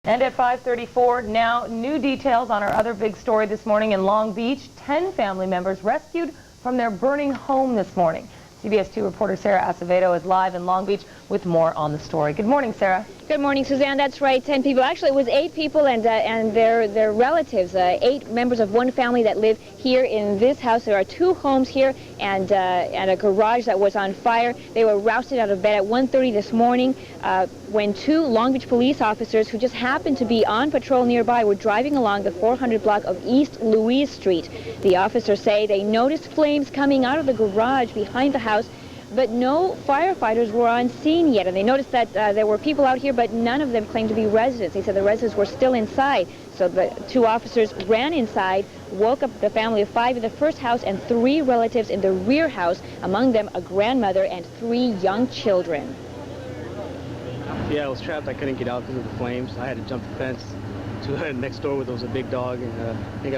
And at 5:34, now new details on our other big story this morning in Long Beach. 10 family members rescued from their burning home this morning. CBS 2 reporter Sarah Acevedo is live in Long Beach with more on the story. Good morning, Sarah. Good morning, Suzanne. That's right, 10 people. Actually, it was 8 people and their relatives, 8 members of one family that live here in this house. There are 2 homes here and a garage that was on fire. They were rousted out of bed at 1:30 this morning when 2 Long Beach police officers who just happened to be on patrol nearby were driving along the 400 block of East Louise Street. The officers say they noticed flames coming out of the garage behind the house, but no firefighters were on scene yet. And they noticed that there were people out here, but none of them claimed to be residents. They said the residents were still inside. So the 2 officers ran inside, woke up the family of 5 in the first house and 3 relatives in the rear house, among them a grandmother and 3 young children. Yeah, I was trapped. I couldn't get out because of the flames. I had to jump the fence to next door where there was a big dog, and I think I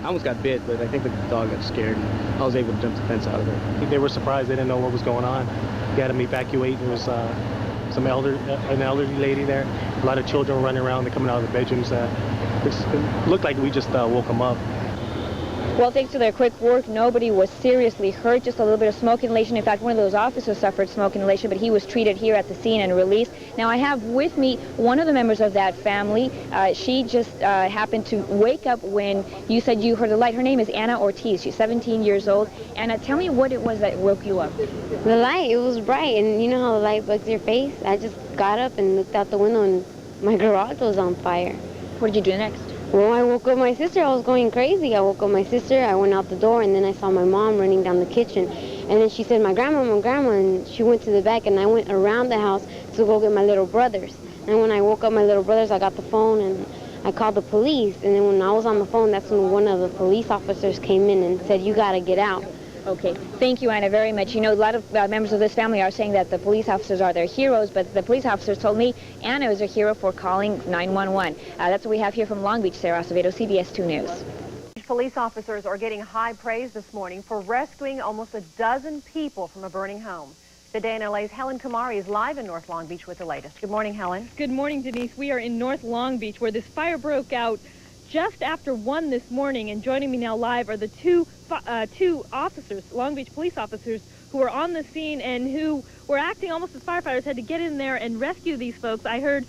almost got bit, but I think the dog got scared. And I was able to jump the fence out of it. I think they were surprised. They didn't know what was going on. They had them evacuate. There was an elderly lady there. A lot of children running around. They're coming out of the bedrooms. It looked like we just woke them up. Well, thanks to their quick work, nobody was seriously hurt, just a little bit of smoke inhalation. In fact, one of those officers suffered smoke inhalation, but he was treated here at the scene and released. Now, I have with me one of the members of that family. She just happened to wake up when you said you heard the light. Her name is Anna Ortiz. She's 17 years old. Anna, tell me what it was that woke you up. The light, it was bright, and you know how the light bugs your face? I just got up and looked out the window, and my garage was on fire. What did you do next? Well, I woke up my sister. I was going crazy. I woke up my sister. I went out the door, and then I saw my mom running down the kitchen. And then she said, my grandma, and she went to the back, and I went around the house to go get my little brothers. And when I woke up my little brothers, I got the phone, and I called the police. And then when I was on the phone, that's when one of the police officers came in and said, you got to get out. Okay. Thank you, Anna, very much. You know, a lot of members of this family are saying that the police officers are their heroes, but the police officers told me Anna is a hero for calling 911. That's what we have here from Long Beach. Sarah Acevedo, CBS 2 News. Police officers are getting high praise this morning for rescuing almost a dozen people from a burning home. Today in LA's Helen Kumari is live in North Long Beach with the latest. Good morning, Helen. Good morning, Denise. We are in North Long Beach where this fire broke out just after 1 this morning, and joining me now live are the two officers, Long Beach police officers, who were on the scene and who were acting almost as firefighters, had to get in there and rescue these folks. I heard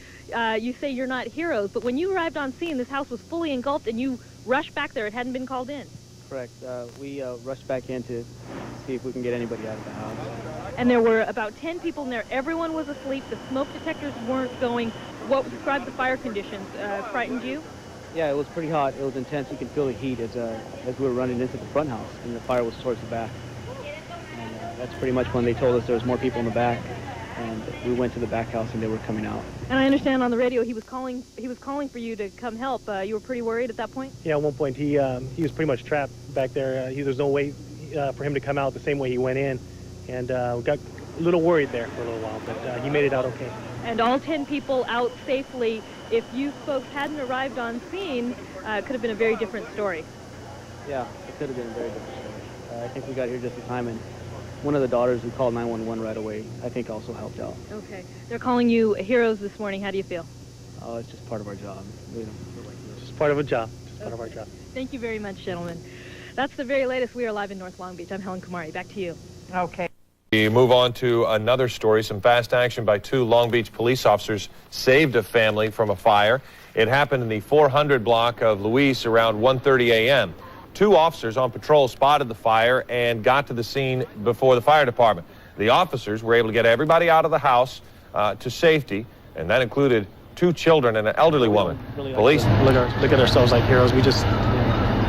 you say you're not heroes, but when you arrived on scene, this house was fully engulfed and you rushed back there. It hadn't been called in. Correct. We rushed back in to see if we can get anybody out of the house. And there were about 10 people in there. Everyone was asleep. The smoke detectors weren't going. What described the fire conditions? Frightened you? Yeah, it was pretty hot. It was intense. You could feel the heat as we were running into the front house, and the fire was towards the back. And that's pretty much when they told us there was more people in the back, and we went to the back house and they were coming out. And I understand on the radio he was calling for you to come help. You were pretty worried at that point? Yeah, at one point he was pretty much trapped back there. There's no way for him to come out the same way he went in, and we got a little worried there for a little while, but he made it out okay. And all 10 people out safely. If you folks hadn't arrived on scene, it could have been a very different story. Yeah, it could have been a very different story. I think we got here just in time, and one of the daughters who called 911 right away, I think also helped out. Okay. They're calling you heroes this morning. How do you feel? Oh, it's just part of our job. We don't feel like this. Just part of a job. Just part of our job. Thank you very much, gentlemen. That's the very latest. We are live in North Long Beach. I'm Helen Kumari. Back to you. Okay. We move on to another story. Some fast action by 2 Long Beach police officers saved a family from a fire. It happened in the 400 block of Louise around 1:30 a.m. 2 officers on patrol spotted the fire and got to the scene before the fire department. The officers were able to get everybody out of the house to safety, and that included 2 children and an elderly woman. Police look at ourselves like heroes. We just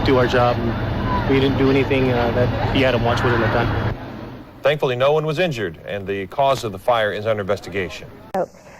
do our job, and we didn't do anything that the Adam Watch wouldn't have done. Thankfully, no one was injured, and the cause of the fire is under investigation.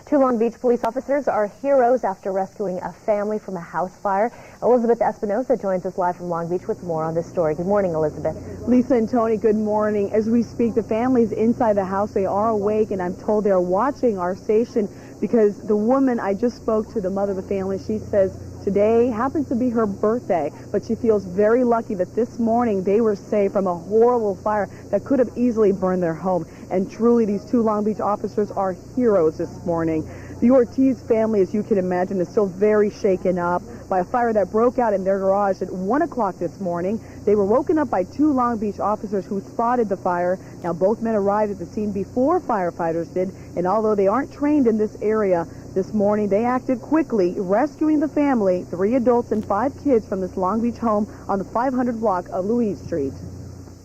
2 Long Beach police officers are heroes after rescuing a family from a house fire. Elizabeth Espinosa joins us live from Long Beach with more on this story. Good morning, Elizabeth. Lisa and Tony, good morning. As we speak, the families inside the house, they are awake, and I'm told they're watching our station because the woman I just spoke to, the mother of the family, she says today happens to be her birthday, but she feels very lucky that this morning they were saved from a horrible fire that could have easily burned their home. And truly, these 2 Long Beach officers are heroes this morning. The Ortiz family, as you can imagine, is still very shaken up by a fire that broke out in their garage at 1 o'clock this morning. They were woken up by 2 Long Beach officers who spotted the fire. Now, both men arrived at the scene before firefighters did, and although they aren't trained in this area, this morning they acted quickly, rescuing the family, 3 adults and 5 kids, from this Long Beach home on the 500 block of Louise Street.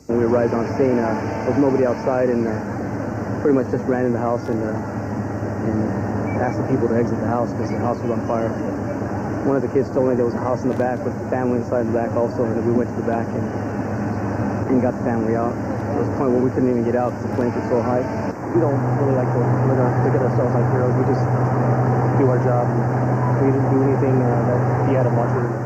When we arrived on scene, there was nobody outside, and pretty much just ran in the house and asked the people to exit the house because the house was on fire. One of the kids told me there was a house in the back with the family inside the back also, and we went to the back and got the family out. There was a point where we couldn't even get out because the flames were so high. We don't really like to look at ourselves like heroes. We just do our job. We didn't do anything that he had a marker.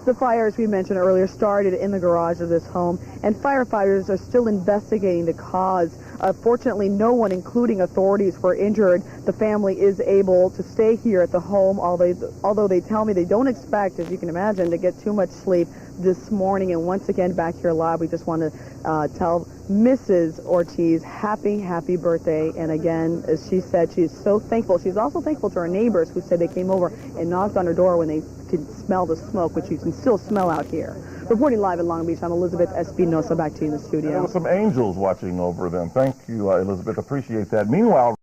The fire, as we mentioned earlier, started in the garage of this home, and firefighters are still investigating the cause. Fortunately, no one, including authorities, were injured. The family is able to stay here at the home, although they tell me they don't expect, as you can imagine, to get too much sleep this morning. And once again, back here live, we just want to tell Mrs. Ortiz happy birthday. And again, as she said, she is so thankful. She's also thankful to her neighbors who said they came over and knocked on her door when they could smell the smoke, which you can still smell out here. Reporting live in Long Beach, I'm Elizabeth Espinosa. Back to you in the studio. There were some angels watching over them. Thank you, Elizabeth. Appreciate that. Meanwhile,